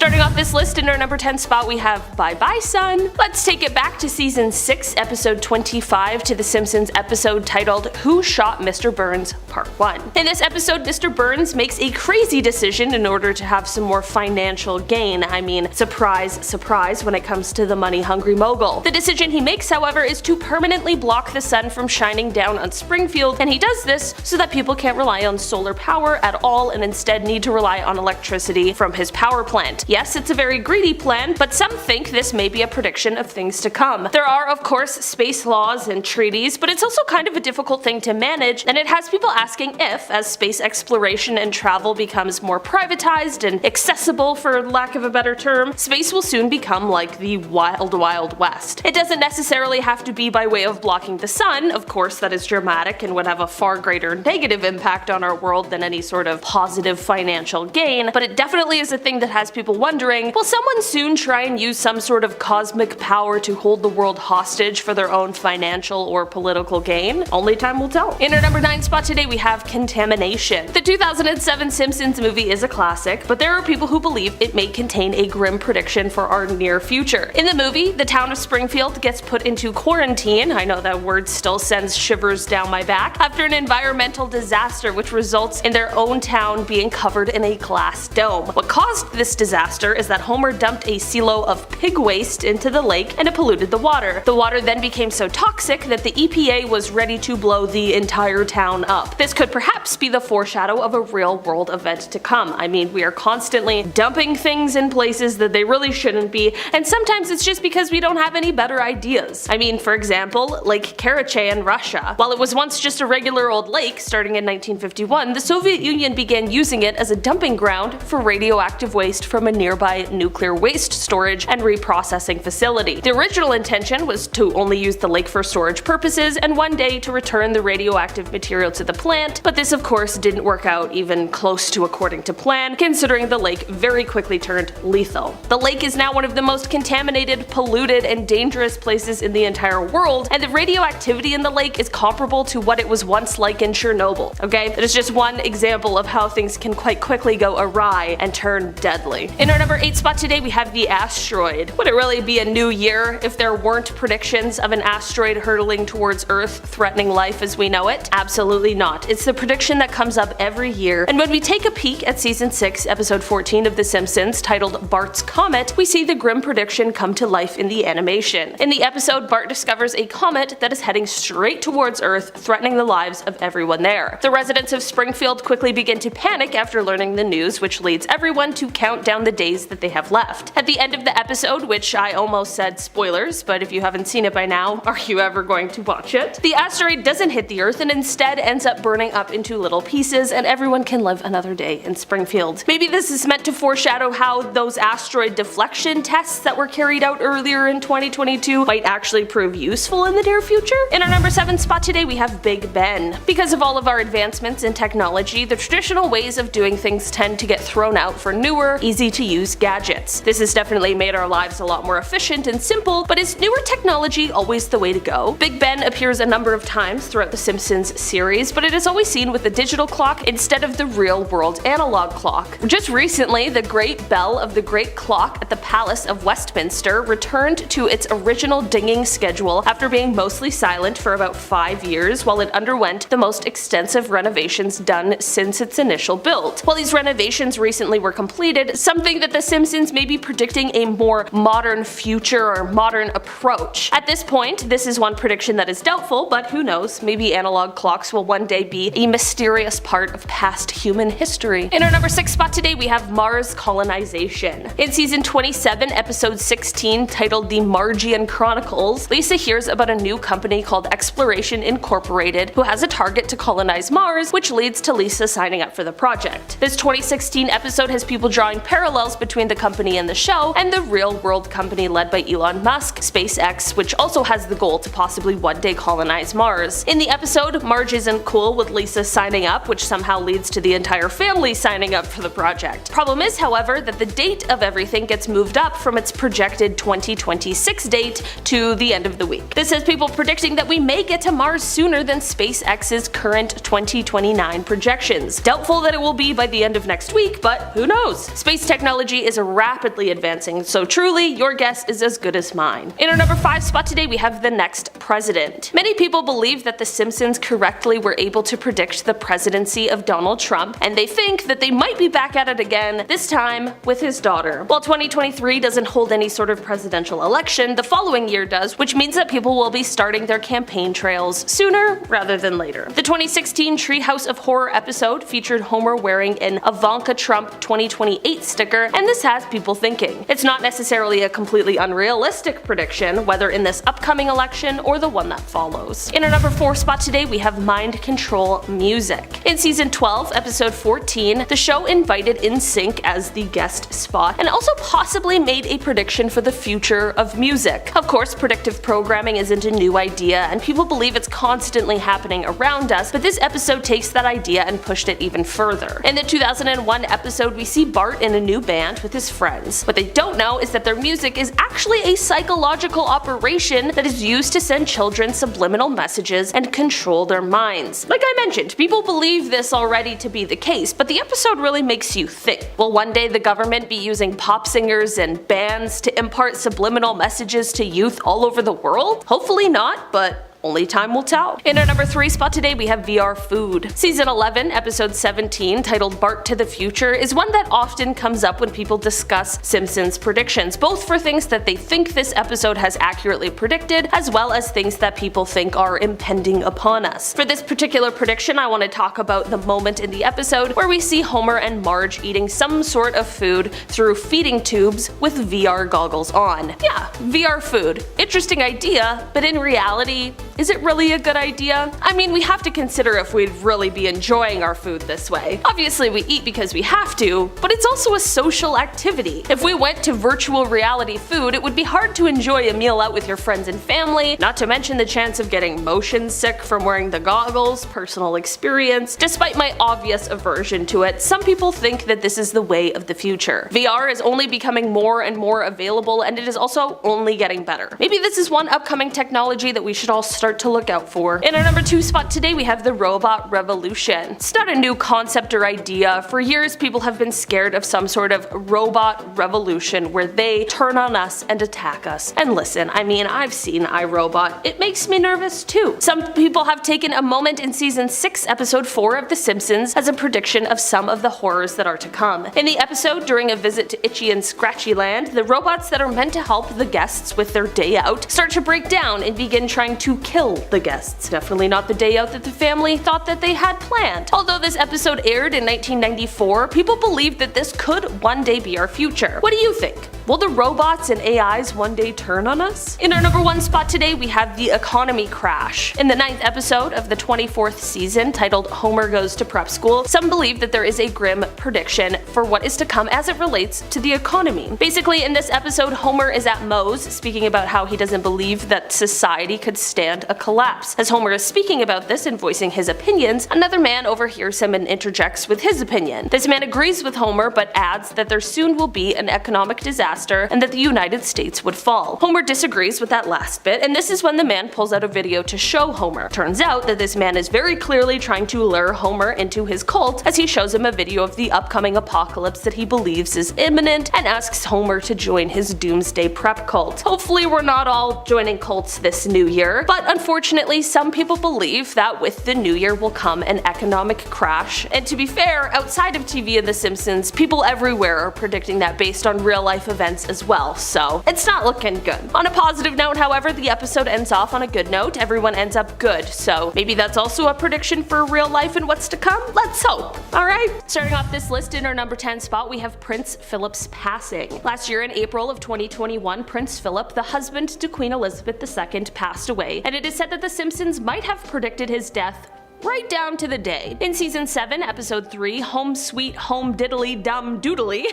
Starting off this list in our number 10 spot we have Bye Bye Son. Let's take it back to season 6, episode 25 to the Simpsons episode titled Who Shot Mr. Burns Part 1. In this episode, Mr. Burns makes a crazy decision in order to have some more financial gain. I mean, surprise, surprise when it comes to the money-hungry mogul. The decision he makes, however, is to permanently block the sun from shining down on Springfield, and he does this so that people can't rely on solar power at all and instead need to rely on electricity from his power plant. Yes, it's a very greedy plan, but some think this may be a prediction of things to come. There are, of course, space laws and treaties, but it's also kind of a difficult thing to manage, and it has people asking if, as space exploration and travel becomes more privatized and accessible, for lack of a better term, space will soon become like the wild, wild west. It doesn't necessarily have to be by way of blocking the sun. Of course, that is dramatic and would have a far greater negative impact on our world than any sort of positive financial gain, but it definitely is a thing that has people wondering, will someone soon try and use some sort of cosmic power to hold the world hostage for their own financial or political gain? Only time will tell. In our number 9 spot today we have Contamination. The 2007 Simpsons movie is a classic, but there are people who believe it may contain a grim prediction for our near future. In the movie, the town of Springfield gets put into quarantine, I know that word still sends shivers down my back, after an environmental disaster which results in their own town being covered in a glass dome. What caused this disaster is that Homer dumped a silo of pig waste into the lake and it polluted the water. The water then became so toxic that the EPA was ready to blow the entire town up. This could perhaps be the foreshadow of a real world event to come. I mean, we are constantly dumping things in places that they really shouldn't be, and sometimes it's just because we don't have any better ideas. I mean, for example, Lake Karachay in Russia. While it was once just a regular old lake, starting in 1951, the Soviet Union began using it as a dumping ground for radioactive waste from a nearby nuclear waste storage and reprocessing facility. The original intention was to only use the lake for storage purposes and one day to return the radioactive material to the plant, but this of course didn't work out even close to according to plan, considering the lake very quickly turned lethal. The lake is now one of the most contaminated, polluted, and dangerous places in the entire world, and the radioactivity in the lake is comparable to what it was once like in Chernobyl. Okay, that is just one example of how things can quite quickly go awry and turn deadly. In our number 8 spot today we have the asteroid. Would it really be a new year if there weren't predictions of an asteroid hurtling towards Earth, threatening life as we know it? Absolutely not. It's the prediction that comes up every year, and when we take a peek at season 6, episode 14 of The Simpsons, titled Bart's Comet, we see the grim prediction come to life in the animation. In the episode, Bart discovers a comet that is heading straight towards Earth, threatening the lives of everyone there. The residents of Springfield quickly begin to panic after learning the news, which leads everyone to count down the days that they have left. At the end of the episode, which I almost said spoilers, but if you haven't seen it by now, are you ever going to watch it? The asteroid doesn't hit the Earth and instead ends up burning up into little pieces, and everyone can live another day in Springfield. Maybe this is meant to foreshadow how those asteroid deflection tests that were carried out earlier in 2022 might actually prove useful in the near future? In our number 7 spot today we have Big Ben. Because of all of our advancements in technology, the traditional ways of doing things tend to get thrown out for newer, easy-to-use gadgets. This has definitely made our lives a lot more efficient and simple, but is newer technology always the way to go? Big Ben appears a number of times throughout the Simpsons series, but it is always seen with a digital clock instead of the real-world analog clock. Just recently, the Great Bell of the Great Clock at the Palace of Westminster returned to its original dinging schedule after being mostly silent for about 5 years while it underwent the most extensive renovations done since its initial build. While these renovations recently were completed, something that The Simpsons may be predicting a more modern future or modern approach. At this point, this is one prediction that is doubtful, but who knows, maybe analog clocks will one day be a mysterious part of past human history. In our number 6 spot today we have Mars colonization. In season 27, episode 16, titled The Margian Chronicles, Lisa hears about a new company called Exploration Incorporated who has a target to colonize Mars, which leads to Lisa signing up for the project. This 2016 episode has people drawing parallels between the company in the show and the real-world company led by Elon Musk, SpaceX, which also has the goal to possibly one day colonize Mars. In the episode, Marge isn't cool with Lisa signing up, which somehow leads to the entire family signing up for the project. Problem is, however, that the date of everything gets moved up from its projected 2026 date to the end of the week. This has people predicting that we may get to Mars sooner than SpaceX's current 2029 projections. Doubtful that it will be by the end of next week, but who knows? Space technology technology is rapidly advancing, so truly, your guess is as good as mine. In our number 5 spot today, we have the next president. Many people believe that The Simpsons correctly were able to predict the presidency of Donald Trump, and they think that they might be back at it again, this time with his daughter. While 2023 doesn't hold any sort of presidential election, the following year does, which means that people will be starting their campaign trails sooner rather than later. The 2016 Treehouse of Horror episode featured Homer wearing an Ivanka Trump 2028 sticker, and this has people thinking. It's not necessarily a completely unrealistic prediction, whether in this upcoming election or the one that follows. In our number 4 spot today, we have Mind Control Music. In season 12, episode 14, the show invited NSYNC as the guest spot, and also possibly made a prediction for the future of music. Of course, predictive programming isn't a new idea, and people believe it's constantly happening around us, but this episode takes that idea and pushed it even further. In the 2001 episode, we see Bart in a new band with his friends. What they don't know is that their music is actually a psychological operation that is used to send children subliminal messages and control their minds. Like I mentioned, people believe this already to be the case, but the episode really makes you think. Will one day the government be using pop singers and bands to impart subliminal messages to youth all over the world? Hopefully not, but only time will tell. In our number 3 spot today, we have VR Food. Season 11, episode 17, titled Bart to the Future, is one that often comes up when people discuss Simpsons predictions, both for things that they think this episode has accurately predicted, as well as things that people think are impending upon us. For this particular prediction, I want to talk about the moment in the episode where we see Homer and Marge eating some sort of food through feeding tubes with VR goggles on. Yeah, VR food. Interesting idea, but in reality, is it really a good idea? I mean, we have to consider if we'd really be enjoying our food this way. Obviously we eat because we have to, but it's also a social activity. If we went to virtual reality food, it would be hard to enjoy a meal out with your friends and family, not to mention the chance of getting motion sick from wearing the goggles, personal experience. Despite my obvious aversion to it, some people think that this is the way of the future. VR is only becoming more and more available, and it is also only getting better. Maybe this is one upcoming technology that we should all start to look out for. In our number 2 spot today, we have the robot revolution. It's not a new concept or idea. For years, people have been scared of some sort of robot revolution where they turn on us and attack us. And listen, I mean, I've seen iRobot. It makes me nervous too. Some people have taken a moment in season 6, episode 4 of The Simpsons as a prediction of some of the horrors that are to come. In the episode, during a visit to Itchy and Scratchy Land, the robots that are meant to help the guests with their day out start to break down and begin trying to kill the guests. Definitely not the day out that the family thought that they had planned. Although this episode aired in 1994, people believe that this could one day be our future. What do you think? Will the robots and AIs one day turn on us? In our number 1 spot today, we have the economy crash. In the 9th episode of the 24th season, titled Homer Goes to Prep School, some believe that there is a grim prediction for what is to come as it relates to the economy. Basically, in this episode, Homer is at Moe's speaking about how he doesn't believe that society could stand a collapse. As Homer is speaking about this and voicing his opinions, another man overhears him and interjects with his opinion. This man agrees with Homer but adds that there soon will be an economic disaster and that the United States would fall. Homer disagrees with that last bit, and this is when the man pulls out a video to show Homer. Turns out that this man is very clearly trying to lure Homer into his cult as he shows him a video of the upcoming apocalypse that he believes is imminent and asks Homer to join his doomsday prep cult. Hopefully we're not all joining cults this new year, but unfortunately some people believe that with the new year will come an economic crash, and to be fair, outside of TV and The Simpsons, people everywhere are predicting that based on real life events as well, so it's not looking good. On a positive note, however, the episode ends off on a good note. Everyone ends up good, so maybe that's also a prediction for real life and what's to come? Let's hope. Alright, starting off this list in our number 10 spot, we have Prince Philip's passing. Last year in April of 2021, Prince Philip, the husband to Queen Elizabeth II, passed away, and it is said that The Simpsons might have predicted his death right down to the day. In season 7, episode 3, Home Sweet Home Diddly Dum Doodly,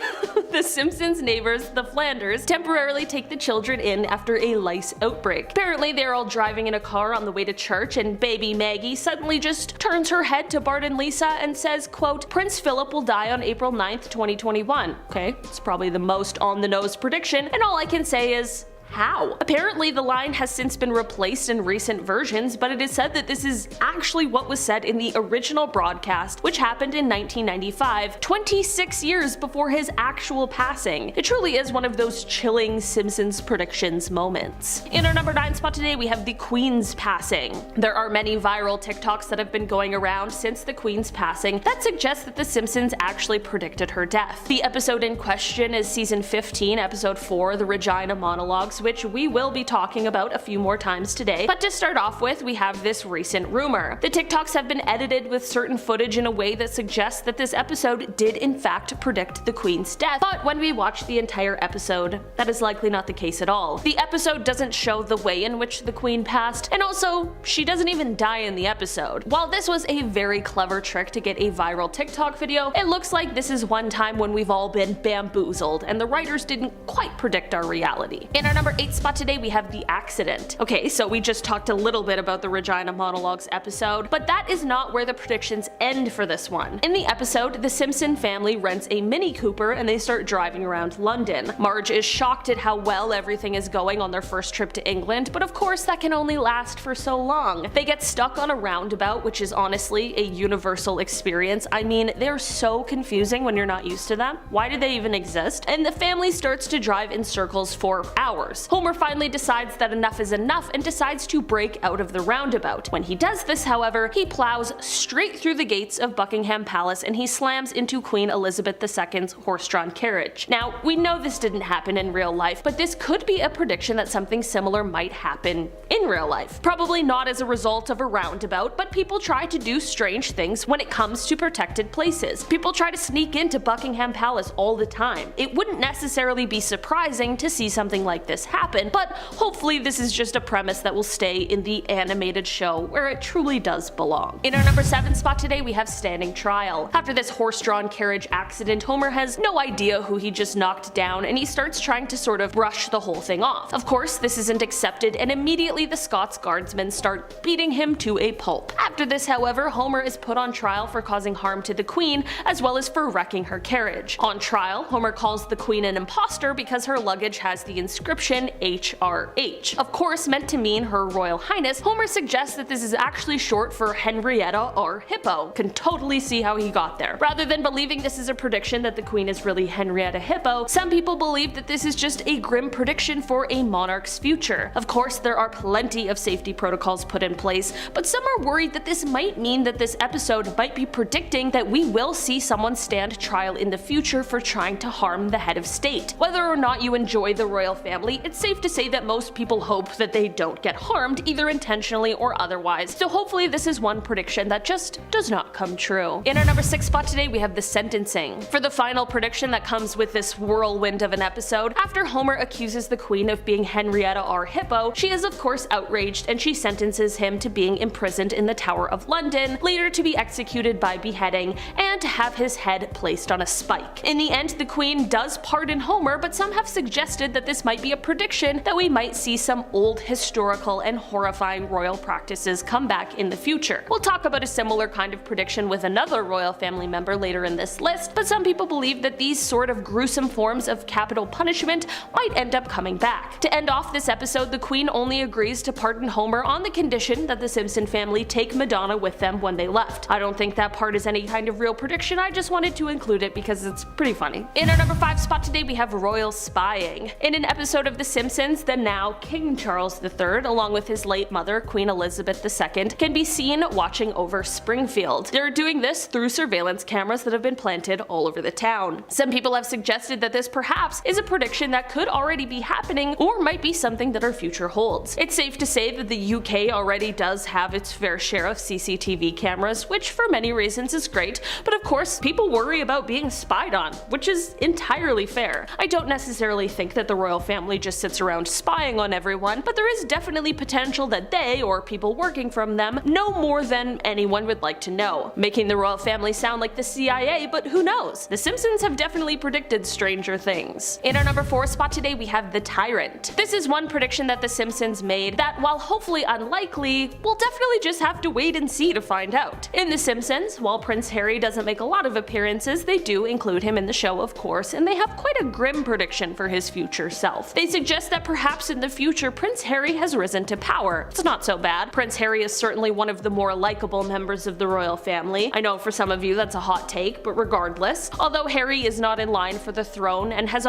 the Simpsons neighbors, the Flanders, temporarily take the children in after a lice outbreak. Apparently they're all driving in a car on the way to church, and baby Maggie suddenly just turns her head to Bart and Lisa and says, quote, "Prince Philip will die on April 9th, 2021. Okay, it's probably the most on the nose prediction, and all I can say is, how? Apparently the line has since been replaced in recent versions, but it is said that this is actually what was said in the original broadcast, which happened in 1995, 26 years before his actual passing. It truly is one of those chilling Simpsons predictions moments. In our number 9 spot today, we have the Queen's passing. There are many viral TikToks that have been going around since the Queen's passing that suggest that The Simpsons actually predicted her death. The episode in question is season 15, episode 4, The Regina Monologues, which we will be talking about a few more times today. But to start off with, we have this recent rumor. The TikToks have been edited with certain footage in a way that suggests that this episode did in fact predict the Queen's death, but when we watch the entire episode, that is likely not the case at all. The episode doesn't show the way in which the Queen passed, and also, she doesn't even die in the episode. While this was a very clever trick to get a viral TikTok video, it looks like this is one time when we've all been bamboozled and the writers didn't quite predict our reality. In our number 8 spot today, we have the accident. Okay, so we just talked a little bit about the Regina Monologues episode, but that is not where the predictions end for this one. In the episode, the Simpson family rents a Mini Cooper and they start driving around London. Marge is shocked at how well everything is going on their first trip to England, but of course that can only last for so long. They get stuck on a roundabout, which is honestly a universal experience. I mean, they're so confusing when you're not used to them. Why do they even exist? And the family starts to drive in circles for hours. Homer finally decides that enough is enough and decides to break out of the roundabout. When he does this, however, he plows straight through the gates of Buckingham Palace and he slams into Queen Elizabeth II's horse-drawn carriage. Now, we know this didn't happen in real life, but this could be a prediction that something similar might happen in real life. Probably not as a result of a roundabout, but people try to do strange things when it comes to protected places. People try to sneak into Buckingham Palace all the time. It wouldn't necessarily be surprising to see something like this happen, but hopefully this is just a premise that will stay in the animated show where it truly does belong. In our number 7 spot today, we have standing trial. After this horse-drawn carriage accident, Homer has no idea who he just knocked down and he starts trying to sort of brush the whole thing off. Of course, this isn't accepted and immediately the Scots guardsmen start beating him to a pulp. After this, however, Homer is put on trial for causing harm to the Queen as well as for wrecking her carriage. On trial, Homer calls the Queen an imposter because her luggage has the inscription HRH. Of course, meant to mean Her Royal Highness, Homer suggests that this is actually short for Henrietta R. Hippo. Can totally see how he got there. Rather than believing this is a prediction that the Queen is really Henrietta Hippo, some people believe that this is just a grim prediction for a monarch's future. Of course, there are plenty of safety protocols put in place, but some are worried that this might mean that this episode might be predicting that we will see someone stand trial in the future for trying to harm the head of state. Whether or not you enjoy the royal family, it's safe to say that most people hope that they don't get harmed, either intentionally or otherwise, so hopefully this is one prediction that just does not come true. In our number 6 spot today, we have the sentencing. For the final prediction that comes with this whirlwind of an episode, after Homer accuses the Queen of being Henrietta R. Hippo, she is of course outraged and she sentences him to being imprisoned in the Tower of London, later to be executed by beheading, and to have his head placed on a spike. In the end, the Queen does pardon Homer, but some have suggested that this might be a prediction that we might see some old historical and horrifying royal practices come back in the future. We'll talk about a similar kind of prediction with another royal family member later in this list, but some people believe that these sort of gruesome forms of capital punishment might end up coming back. To end off this episode, the Queen only agrees to pardon Homer on the condition that the Simpson family take Madonna with them when they left. I don't think that part is any kind of real prediction, I just wanted to include it because it's pretty funny. In our number 5 spot today, we have royal spying. In an episode of The Simpsons, the now King Charles III, along with his late mother, Queen Elizabeth II, can be seen watching over Springfield. They're doing this through surveillance cameras that have been planted all over the town. Some people have suggested that this perhaps is a prediction that could already be happening or might be something that our future holds. It's safe to say that the UK already does have its fair share of CCTV cameras, which for many reasons is great, but of course people worry about being spied on, which is entirely fair. I don't necessarily think that the royal family just sits around spying on everyone, but there is definitely potential that they, or people working from them, know more than anyone would like to know, making the royal family sound like the CIA, but who knows? The Simpsons have definitely predicted stranger things. In our number 4 spot today, we have the Tyrant. This is one prediction that the Simpsons made that, while hopefully unlikely, we'll definitely just have to wait and see to find out. In The Simpsons, while Prince Harry doesn't make a lot of appearances, they do include him in the show, of course, and they have quite a grim prediction for his future self. They suggests that perhaps in the future Prince Harry has risen to power. It's not so bad. Prince Harry is certainly one of the more likable members of the royal family. I know for some of you that's a hot take, but regardless, although Harry is not in line for the throne and has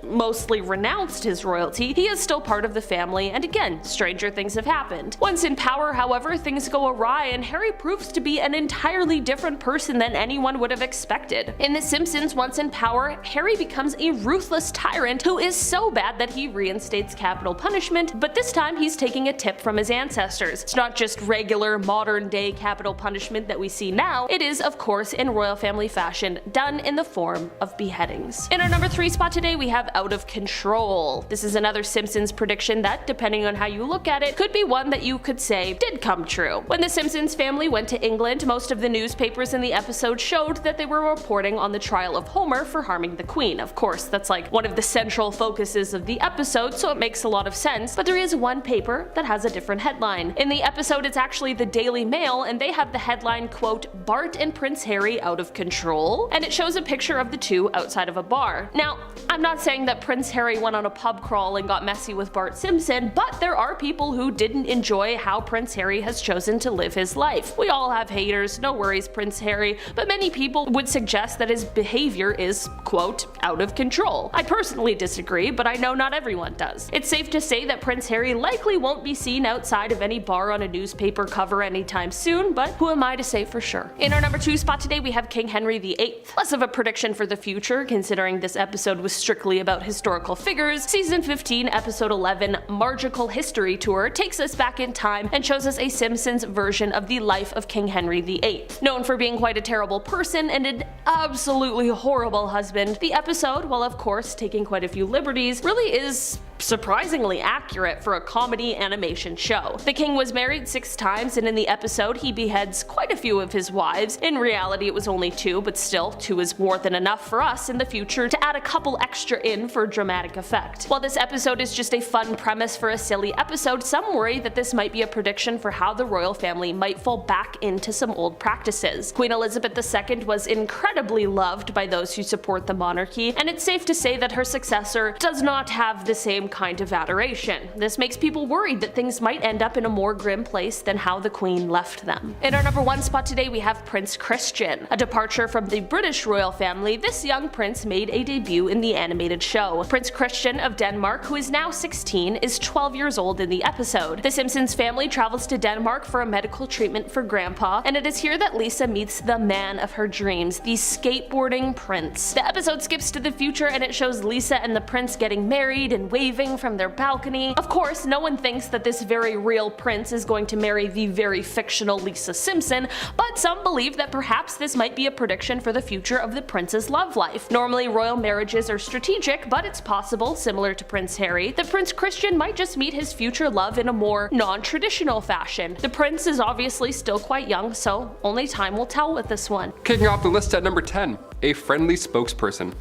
mostly renounced his royalty, he is still part of the family, and again, stranger things have happened. Once in power, however, things go awry and Harry proves to be an entirely different person than anyone would have expected. In The Simpsons, once in power, Harry becomes a ruthless tyrant who is so bad that he reinstates capital punishment, but this time he's taking a tip from his ancestors. It's not just regular modern day capital punishment that we see now, it is of course in royal family fashion done in the form of beheadings. In our number 3 spot today we have Out of Control. This is another Simpsons prediction that, depending on how you look at it, could be one that you could say did come true. When the Simpsons family went to England, most of the newspapers in the episode showed that they were reporting on the trial of Homer for harming the Queen. Of course, that's like one of the central focuses of the episode, so it makes a lot of sense, but there is one paper that has a different headline. In the episode, it's actually the Daily Mail, and they have the headline, quote, "Bart and Prince Harry out of control," and it shows a picture of the two outside of a bar. Now, I'm not saying that Prince Harry went on a pub crawl and got messy with Bart Simpson, but there are people who didn't enjoy how Prince Harry has chosen to live his life. We all have haters, no worries Prince Harry, but many people would suggest that his behavior is, quote, out of control. I personally disagree, but I know not everyone does. It's safe to say that Prince Harry likely won't be seen outside of any bar on a newspaper cover anytime soon, but who am I to say for sure? In our number 2 spot today we have King Henry VIII. Less of a prediction for the future, considering this episode was strictly about historical figures. Season 15, episode 11, Margical History Tour, takes us back in time and shows us a Simpsons version of the life of King Henry VIII. Known for being quite a terrible person and an absolutely horrible husband, the episode, while of course taking quite a few liberties, really is surprisingly accurate for a comedy animation show. The king was married 6 times, and in the episode he beheads quite a few of his wives. In reality it was only 2, but still 2 is more than enough for us in the future to add a couple extra in for dramatic effect. While this episode is just a fun premise for a silly episode, some worry that this might be a prediction for how the royal family might fall back into some old practices. Queen Elizabeth II was incredibly loved by those who support the monarchy, and it's safe to say that her successor does not have the same kind of adoration. This makes people worried that things might end up in a more grim place than how the Queen left them. In our number 1 spot today we have Prince Christian. A departure from the British royal family, this young prince made a debut in the animated show. Prince Christian of Denmark, who is now 16, is 12 years old in the episode. The Simpsons family travels to Denmark for a medical treatment for Grandpa, and it is here that Lisa meets the man of her dreams, the skateboarding prince. The episode skips to the future and it shows Lisa and the prince getting married and waving from their balcony. Of course, no one thinks that this very real prince is going to marry the very fictional Lisa Simpson, but some believe that perhaps this might be a prediction for the future of the prince's love life. Normally, royal marriages are strategic, but it's possible, similar to Prince Harry, that Prince Christian might just meet his future love in a more non-traditional fashion. The prince is obviously still quite young, so only time will tell with this one. Kicking off the list at number 10, a friendly spokesperson.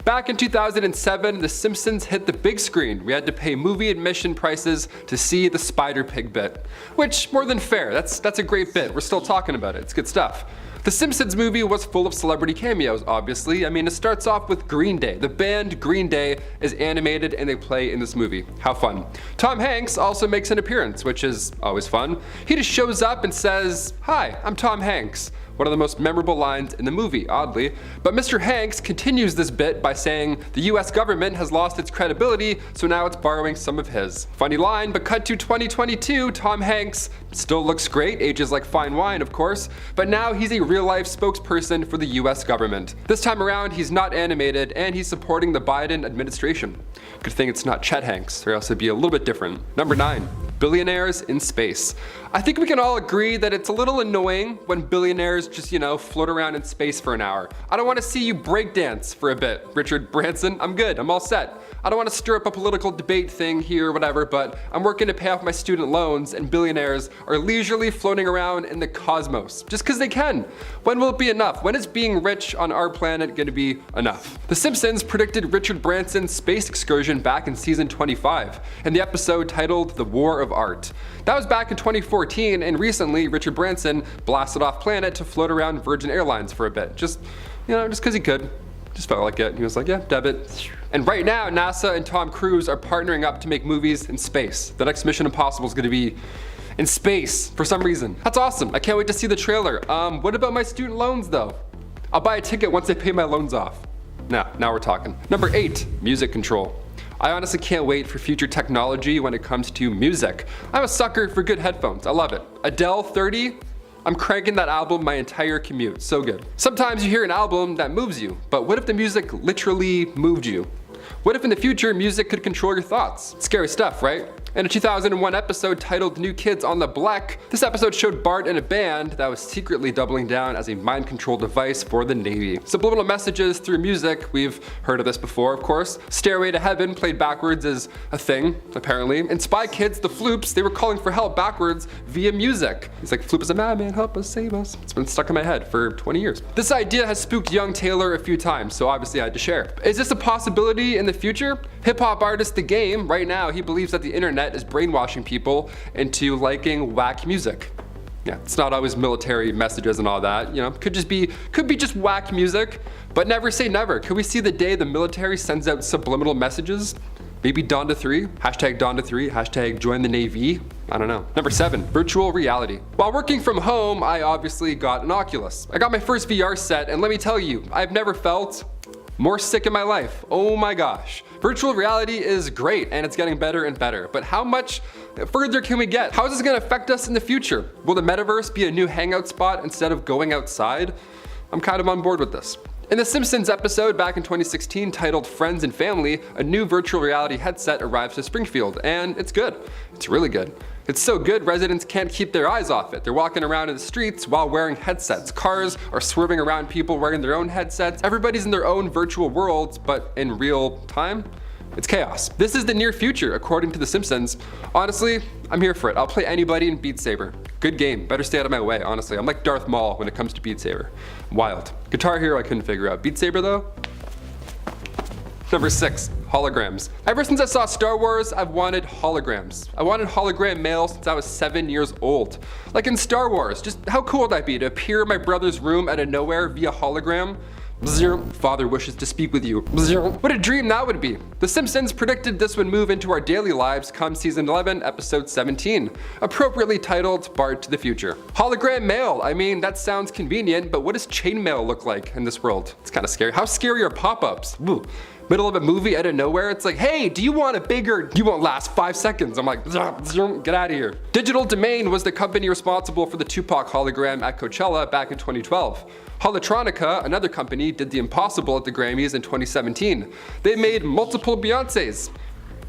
Back in 2007, The Simpsons hit the big screen. We had to pay movie admission prices to see the Spider Pig bit. Which, more than fair, that's a great bit. We're still talking about it. It's good stuff. The Simpsons movie was full of celebrity cameos, obviously. I mean, it starts off with Green Day. The band Green Day is animated and they play in this movie. How fun. Tom Hanks also makes an appearance, which is always fun. He just shows up and says, "Hi, I'm Tom Hanks." One of the most memorable lines in the movie, oddly. But Mr. Hanks continues this bit by saying the US government has lost its credibility, so now it's borrowing some of his. Funny line, but cut to 2022, Tom Hanks still looks great, ages like fine wine of course, but now he's a real-life spokesperson for the US government. This time around he's not animated and he's supporting the Biden administration. Good thing it's not Chet Hanks, or else it'd be a little bit different. Number 9. Billionaires in space. I think we can all agree that it's a little annoying when billionaires just, float around in space for an hour. I don't want to see you breakdance for a bit, Richard Branson. I'm good, I'm all set. I don't want to stir up a political debate thing here or whatever, but I'm working to pay off my student loans and billionaires are leisurely floating around in the cosmos, just because they can. When will it be enough? When is being rich on our planet going to be enough? The Simpsons predicted Richard Branson's space excursion back in season 25, in the episode titled The War of Art. That was back in 2014, and recently Richard Branson blasted off planet to float around Virgin Airlines for a bit, just because he could. Just felt like it. And he was like, yeah, debit. And right now, NASA and Tom Cruise are partnering up to make movies in space. The next Mission Impossible is going to be in space for some reason. That's awesome. I can't wait to see the trailer. What about my student loans though? I'll buy a ticket once I pay my loans off. Now we're talking. Number 8, music control. I honestly can't wait for future technology when it comes to music. I'm a sucker for good headphones. I love it. Adele 30, I'm cranking that album my entire commute. So good. Sometimes you hear an album that moves you, but what if the music literally moved you? What if in the future music could control your thoughts? Scary stuff, right? In a 2001 episode titled New Kids on the Block, this episode showed Bart in a band that was secretly doubling down as a mind control device for the Navy. Subliminal messages through music, we've heard of this before, of course. Stairway to Heaven played backwards is a thing, apparently. In Spy Kids, the Floops, they were calling for help backwards via music. He's like, Floop is a madman, help us, save us. It's been stuck in my head for 20 years. This idea has spooked young Taylor a few times, so obviously I had to share. Is this a possibility in the future? Hip-hop artist The Game, right now, he believes that the internet is brainwashing people into liking whack music. Yeah, it's not always military messages and all that, you know, could be just whack music, but never say never. Could we see the day the military sends out subliminal messages? Maybe Dawn to 3, hashtag Dawn to 3, hashtag join the Navy, I don't know. Number 7, virtual reality. While working from home, I obviously got an Oculus. I got my first VR set, and let me tell you, I've never felt more sick in my life. Oh my gosh. Virtual reality is great and it's getting better and better, but how much further can we get? How is this gonna affect us in the future? Will the metaverse be a new hangout spot instead of going outside? I'm kind of on board with this. In the Simpsons episode back in 2016 titled Friends and Family, a new virtual reality headset arrives to Springfield, and it's good. It's really good. It's so good, residents can't keep their eyes off it. They're walking around in the streets while wearing headsets. Cars are swerving around people wearing their own headsets. Everybody's in their own virtual worlds, but in real time, it's chaos. This is the near future, according to The Simpsons. Honestly, I'm here for it. I'll play anybody in Beat Saber. Good game, better stay out of my way, honestly. I'm like Darth Maul when it comes to Beat Saber. Wild. Guitar Hero I couldn't figure out. Beat Saber though? Number 6, holograms. Ever since I saw Star Wars, I've wanted holograms. I wanted hologram mail since I was 7 years old. Like in Star Wars, just how cool would that be to appear in my brother's room out of nowhere via hologram? Father wishes to speak with you. What a dream that would be. The Simpsons predicted this would move into our daily lives come season 11, episode 17, appropriately titled Bart to the Future. Hologram mail, I mean, that sounds convenient, but what does chainmail look like in this world? It's kind of scary. How scary are pop-ups? Middle of a movie out of nowhere, it's like, hey, do you want a bigger, you won't last 5 seconds. I'm like, get out of here. Digital Domain was the company responsible for the Tupac hologram at Coachella back in 2012. Holotronica, another company, did the impossible at the Grammys in 2017. They made multiple Beyoncés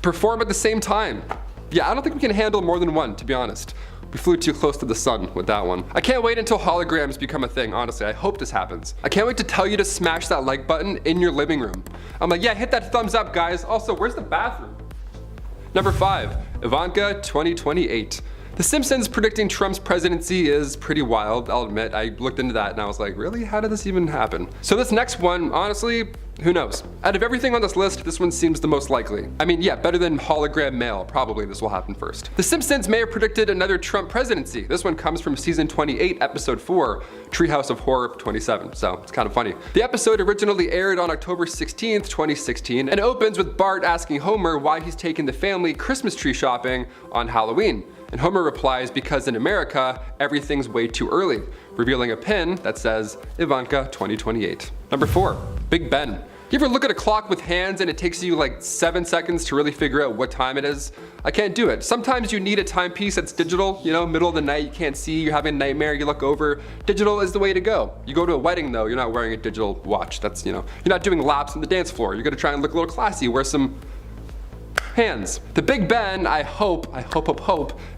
perform at the same time. Yeah, I don't think we can handle more than one, to be honest. We flew too close to the sun with that one. I can't wait until holograms become a thing, honestly. I hope this happens. I can't wait to tell you to smash that like button in your living room. I'm like, yeah, hit that thumbs up, guys. Also, where's the bathroom? Number 5, Ivanka 2028. The Simpsons predicting Trump's presidency is pretty wild, I'll admit. I looked into that and I was like, really? How did this even happen? So this next one, honestly, who knows? Out of everything on this list, this one seems the most likely. I mean, yeah, better than hologram mail. Probably this will happen first. The Simpsons may have predicted another Trump presidency. This one comes from season 28, episode 4, Treehouse of Horror 27, so it's kind of funny. The episode originally aired on October 16th, 2016, and opens with Bart asking Homer why he's taking the family Christmas tree shopping on Halloween. And Homer replies, because in America, everything's way too early, revealing a pin that says Ivanka 2028. Number 4, Big Ben. You ever look at a clock with hands and it takes you like 7 seconds to really figure out what time it is? I can't do it. Sometimes you need a timepiece that's digital, you know, middle of the night, you can't see, you're having a nightmare, you look over. Digital is the way to go. You go to a wedding though, you're not wearing a digital watch. That's, you know, you're not doing laps on the dance floor. You're gonna try and look a little classy, wear some hands. The Big Ben, I hope,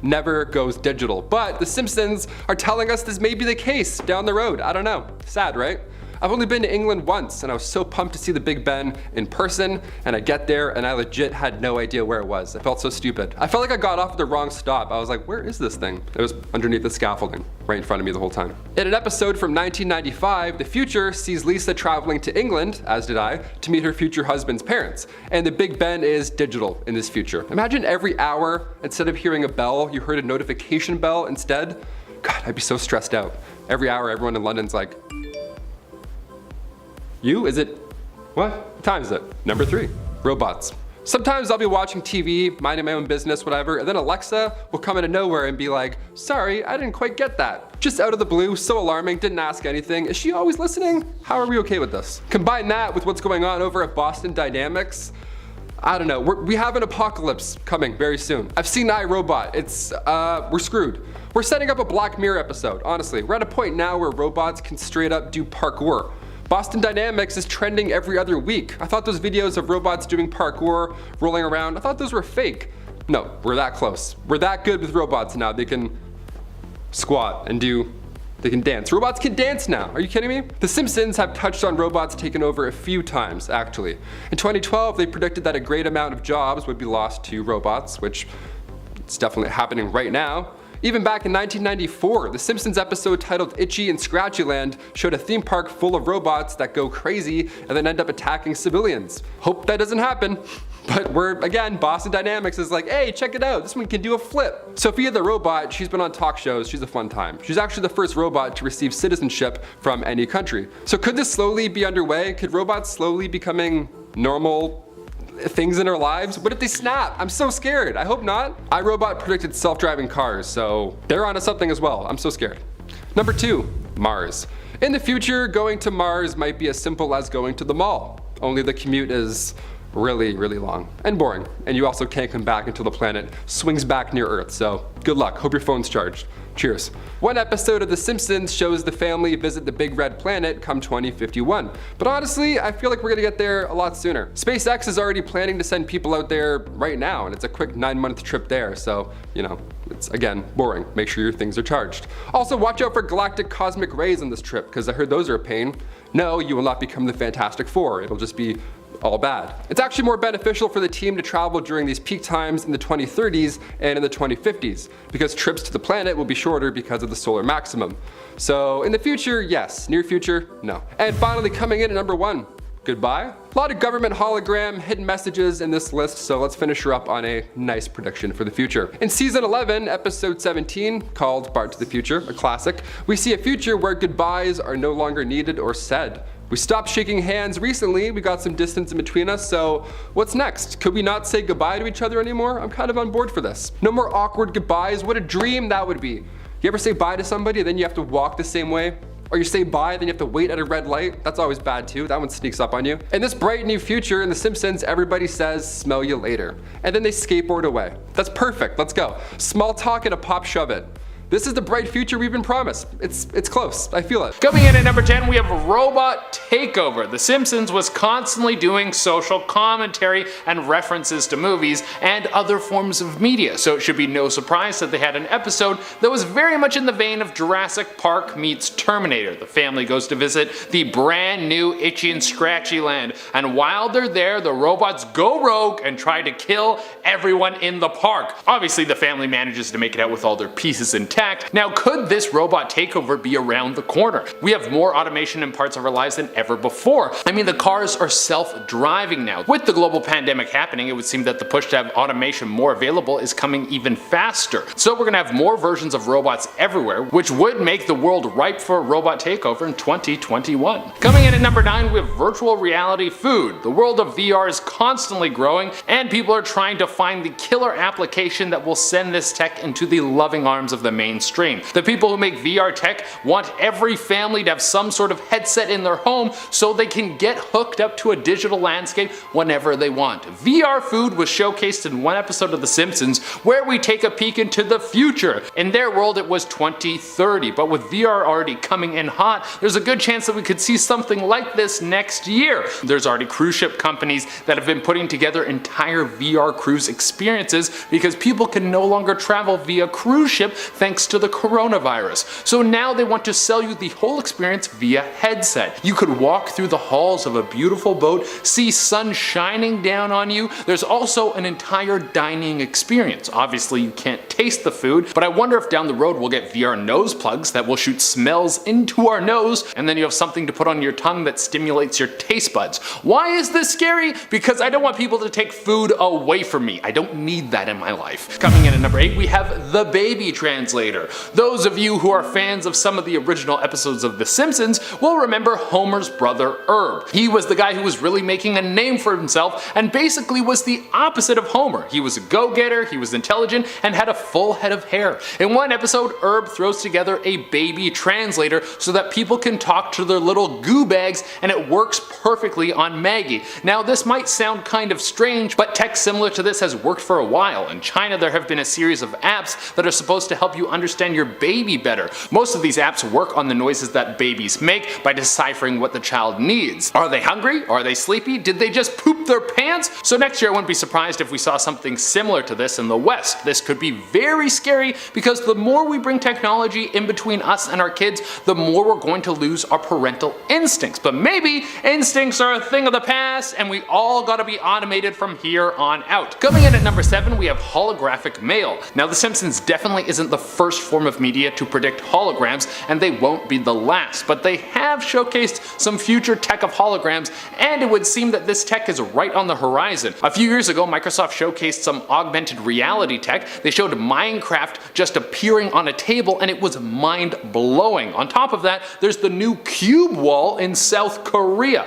never goes digital. But The Simpsons are telling us this may be the case down the road. I don't know. Sad, right? I've only been to England once and I was so pumped to see the Big Ben in person, and I get there and I legit had no idea where it was. I felt so stupid. I felt like I got off at the wrong stop. I was like, where is this thing? It was underneath the scaffolding, right in front of me the whole time. In an episode from 1995, the future sees Lisa traveling to England, as did I, to meet her future husband's parents. And the Big Ben is digital in this future. Imagine every hour, instead of hearing a bell, you heard a notification bell instead. God, I'd be so stressed out. Every hour, everyone in London's like, you? Is it What time is it? Number 3, robots. Sometimes I'll be watching TV, minding my own business, whatever, and then Alexa will come out of nowhere and be like, sorry, I didn't quite get that. Just out of the blue, so alarming, didn't ask anything. Is she always listening? How are we okay with this? Combine that with what's going on over at Boston Dynamics. I don't know, we have an apocalypse coming very soon. I've seen iRobot, we're screwed. We're setting up a Black Mirror episode, honestly. We're at a point now where robots can straight up do parkour. Boston Dynamics is trending every other week. I thought those videos of robots doing parkour, rolling around, I thought those were fake. No, we're that close. We're that good with robots now. They can squat and they can dance. Robots can dance now. Are you kidding me? The Simpsons have touched on robots taking over a few times, actually. In 2012, they predicted that a great amount of jobs would be lost to robots, which it's definitely happening right now. Even back in 1994, the Simpsons episode titled Itchy and Scratchy Land showed a theme park full of robots that go crazy and then end up attacking civilians. Hope that doesn't happen. But again, Boston Dynamics is like, hey, check it out, this one can do a flip. Sophia the robot, she's been on talk shows, she's a fun time. She's actually the first robot to receive citizenship from any country. So could this slowly be underway? Could robots slowly becoming normal things in our lives? What if they snap? I'm so scared. I hope not. iRobot predicted self-driving cars, so they're onto something as well. I'm so scared. Number 2, Mars. In the future, going to Mars might be as simple as going to the mall, only the commute is really, really long and boring, and you also can't come back until the planet swings back near Earth, so good luck. Hope your phone's charged. Cheers. One episode of The Simpsons shows the family visit the big red planet come 2051. But honestly, I feel like we're gonna get there a lot sooner. SpaceX is already planning to send people out there right now, and it's a quick 9-month trip there, so, you know, it's, again, boring. Make sure your things are charged. Also, watch out for galactic cosmic rays on this trip, because I heard those are a pain. No, you will not become the Fantastic Four. It'll just be all bad. It's actually more beneficial for the team to travel during these peak times in the 2030s and in the 2050s, because trips to the planet will be shorter because of the solar maximum. So in the future, yes. Near future, no. And finally, coming in at number 1, goodbye. A lot of government hologram hidden messages in this list, so let's finish her up on a nice prediction for the future. In season 11, episode 17, called Bart to the Future, a classic, we see a future where goodbyes are no longer needed or said. We stopped shaking hands recently, we got some distance in between us, so what's next? Could we not say goodbye to each other anymore? I'm kind of on board for this. No more awkward goodbyes, what a dream that would be. You ever say bye to somebody, then you have to walk the same way? Or you say bye, then you have to wait at a red light? That's always bad too, that one sneaks up on you. In this bright new future in The Simpsons, everybody says, smell you later. And then they skateboard away. That's perfect, let's go. Small talk and a pop shove it. This is the bright future we've been promised. It's close, I feel it. Coming in at number 10, we have Robot Takeover. The Simpsons was constantly doing social commentary and references to movies and other forms of media, so it should be no surprise that they had an episode that was very much in the vein of Jurassic Park meets Terminator. The family goes to visit the brand new Itchy and Scratchy Land, and while they're there, the robots go rogue and try to kill everyone in the park. Obviously, the family manages to make it out with all their pieces intact. Now, could this robot takeover be around the corner? We have more automation in parts of our lives than ever before. I mean, the cars are self-driving now. With the global pandemic happening, it would seem that the push to have automation more available is coming even faster. So we're gonna have more versions of robots everywhere, which would make the world ripe for a robot takeover in 2021. Coming in at number 9, we have virtual reality food. The world of VR is constantly growing, and people are trying to find the killer application that will send this tech into the loving arms of the mainstream. The people who make VR tech want every family to have some sort of headset in their home so they can get hooked up to a digital landscape whenever they want. VR food was showcased in one episode of The Simpsons where we take a peek into the future. In their world it was 2030, but with VR already coming in hot, there's a good chance that we could see something like this next year. There's already cruise ship companies that have been putting together entire VR cruise experiences because people can no longer travel via cruise ship thanks to the coronavirus. So now they want to sell you the whole experience via headset. You could walk through the halls of a beautiful boat, see sun shining down on you. There's also an entire dining experience. Obviously you can't taste the food, but I wonder if down the road we'll get VR nose plugs that will shoot smells into our nose, and then you have something to put on your tongue that stimulates your taste buds. Why is this scary? Because I don't want people to take food away from me. I don't need that in my life. Coming in at number 8, we have the baby translator. translator. Those of you who are fans of some of the original episodes of The Simpsons will remember Homer's brother Herb. He was the guy who was really making a name for himself and basically was the opposite of Homer. He was a go-getter, he was intelligent, and had a full head of hair. In one episode, Herb throws together a baby translator so that people can talk to their little goo bags, and it works perfectly on Maggie. Now this might sound kind of strange, but tech similar to this has worked for a while. In China there have been a series of apps that are supposed to help you understand your baby better. Most of these apps work on the noises that babies make by deciphering what the child needs. Are they hungry? Are they sleepy? Did they just poop their pants? So next year I wouldn't be surprised if we saw something similar to this in the West. This could be very scary because the more we bring technology in between us and our kids, the more we're going to lose our parental instincts. But maybe instincts are a thing of the past and we all gotta be automated from here on out. Coming in at number 7, we have holographic mail. Now The Simpsons definitely isn't the first form of media to predict holograms, and they won't be the last, but they have showcased some future tech of holograms, and it would seem that this tech is right on the horizon. A few years ago, Microsoft showcased some augmented reality tech. They showed Minecraft just appearing on a table, and it was mind-blowing. On top of that, there's the new cube wall in South Korea.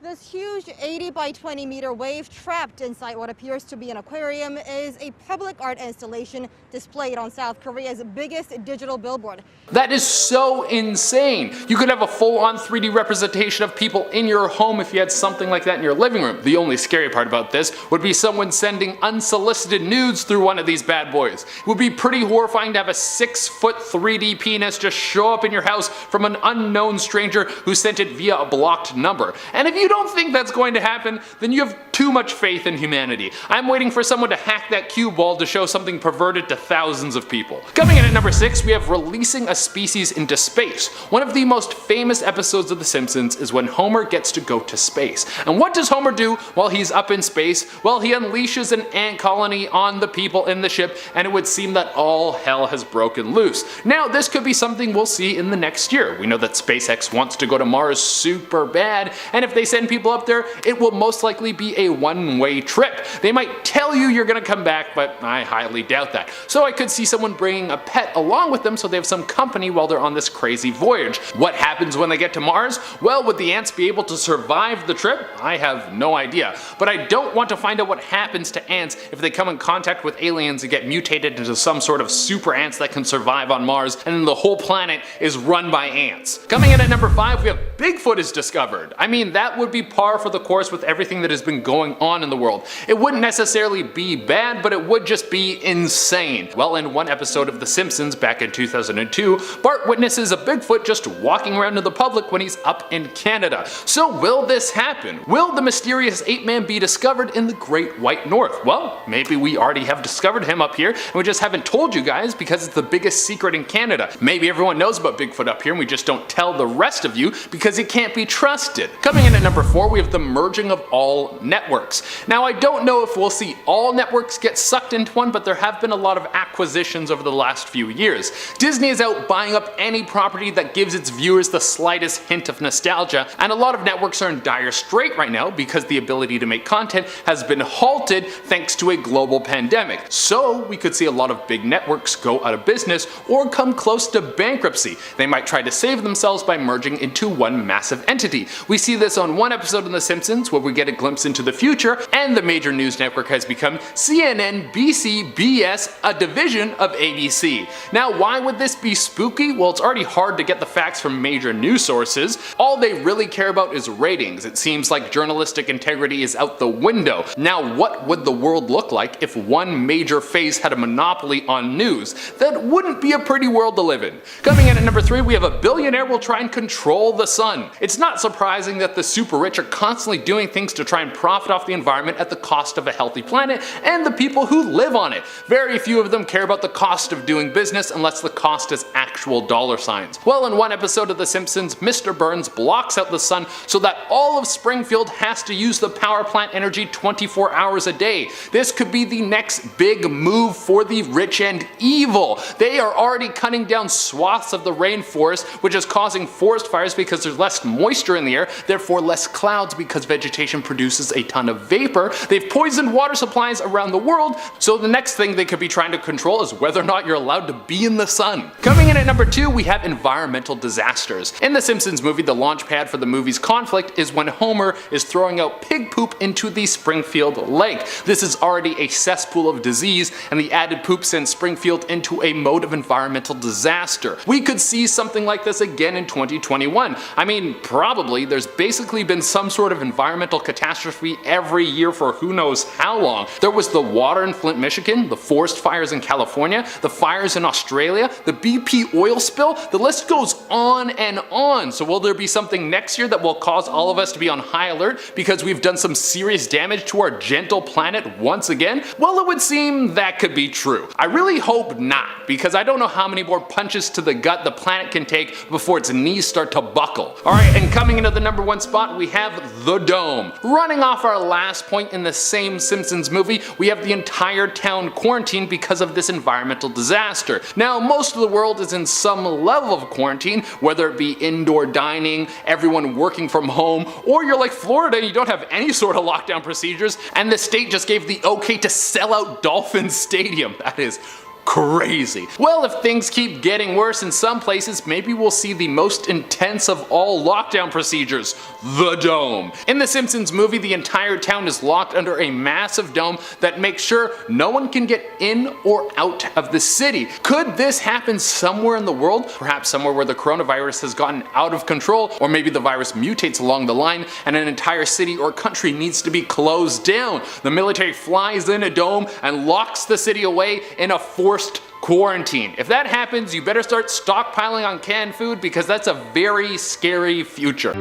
This huge 80 by 20 meter wave trapped inside what appears to be an aquarium is a public art installation displayed on South Korea's biggest digital billboard. That is so insane. You could have a full-on 3D representation of people in your home if you had something like that in your living room. The only scary part about this would be someone sending unsolicited nudes through one of these bad boys. It would be pretty horrifying to have a 6-foot 3D penis just show up in your house from an unknown stranger who sent it via a blocked number. And if you don't think that's going to happen, then you have too much faith in humanity. I'm waiting for someone to hack that cube wall to show something perverted to thousands of people. Coming in at number 6, we have releasing a species into space. One of the most famous episodes of The Simpsons is when Homer gets to go to space. And what does Homer do while he's up in space? Well, he unleashes an ant colony on the people in the ship, and it would seem that all hell has broken loose. Now, this could be something we'll see in the next year. We know that SpaceX wants to go to Mars super bad, and if they send people up there, it will most likely be a one-way trip. They might tell you you're gonna come back, but I highly doubt that. So I could see someone bringing a pet along with them so they have some company while they're on this crazy voyage. What happens when they get to Mars? Well, would the ants be able to survive the trip? I have no idea. But I don't want to find out what happens to ants if they come in contact with aliens and get mutated into some sort of super ants that can survive on Mars, and then the whole planet is run by ants. Coming in at number 5, we have Bigfoot is discovered. I mean, that would be par for the course with everything that has been going on in the world. It wouldn't necessarily be bad, but it would just be insane. Well, in one episode of The Simpsons back in 2002, Bart witnesses a Bigfoot just walking around to the public when he's up in Canada. So will this happen? Will the mysterious ape man be discovered in the Great White North? Well, maybe we already have discovered him up here and we just haven't told you guys because it's the biggest secret in Canada. Maybe everyone knows about Bigfoot up here and we just don't tell the rest of you because he can't be trusted. Coming in at number 4, we have the merging of all networks. Now, I don't know if we'll see all networks get sucked into one, but there have been a lot of acquisitions over the last few years. Disney is out buying up any property that gives its viewers the slightest hint of nostalgia, and a lot of networks are in dire strait right now because the ability to make content has been halted thanks to a global pandemic. So we could see a lot of big networks go out of business or come close to bankruptcy. They might try to save themselves by merging into one massive entity. We see this on one episode of The Simpsons where we get a glimpse into the future, and the major news network has become CNN, BC, BS, a division of ABC. Now, why would this be spooky? Well, it's already hard to get the facts from major news sources. All they really care about is ratings. It seems like journalistic integrity is out the window. Now, what would the world look like if one major face had a monopoly on news? That wouldn't be a pretty world to live in. Coming in at number 3, we have a billionaire will try and control the sun. It's not surprising that the super rich are constantly doing things to try and profit off the environment at the cost of a healthy planet and the people who live on it. Very few of them care about the cost of doing business unless the cost is actual dollar signs. Well, in one episode of The Simpsons, Mr. Burns blocks out the sun so that all of Springfield has to use the power plant energy 24 hours a day. This could be the next big move for the rich and evil. They are already cutting down swaths of the rainforest, which is causing forest fires because there's less moisture in the air, therefore less clouds because vegetation produces a ton of vapor. They've poisoned water supplies around the world, so the next thing they could be trying to control is whether or not you're allowed to be in the sun. Coming in at number 2, we have environmental disasters. In the Simpsons movie, the launch pad for the movie's conflict is when Homer is throwing out pig poop into the Springfield Lake. This is already a cesspool of disease, and the added poop sends Springfield into a mode of environmental disaster. We could see something like this again in 2021. I mean, probably. There's basically been some sort of environmental catastrophe every year for who knows how long. There was the water in Flint, Michigan, the forest fires in California, the fires in Australia, the BP oil spill, the list goes on and on. So will there be something next year that will cause all of us to be on high alert because we've done some serious damage to our gentle planet once again? Well, it would seem that could be true. I really hope not, because I don't know how many more punches to the gut the planet can take before its knees start to buckle. Alright, and coming into the number 1 spot, we have the dome. Running off our last point in the same Simpsons movie, we have the entire town quarantined because of this environmental disaster. Now, most of the world is in some level of quarantine, whether it be indoor dining, everyone working from home, or you're like Florida and you don't have any sort of lockdown procedures, and the state just gave the okay to sell out Dolphin Stadium. That is crazy. Well, if things keep getting worse in some places, maybe we'll see the most intense of all lockdown procedures, the dome. In the Simpsons movie, the entire town is locked under a massive dome that makes sure no one can get in or out of the city. Could this happen somewhere in the world? Perhaps somewhere where the coronavirus has gotten out of control, or maybe the virus mutates along the line and an entire city or country needs to be closed down. The military flies in a dome and locks the city away in a forced quarantine. If that happens, you better start stockpiling on canned food, because that's a very scary future.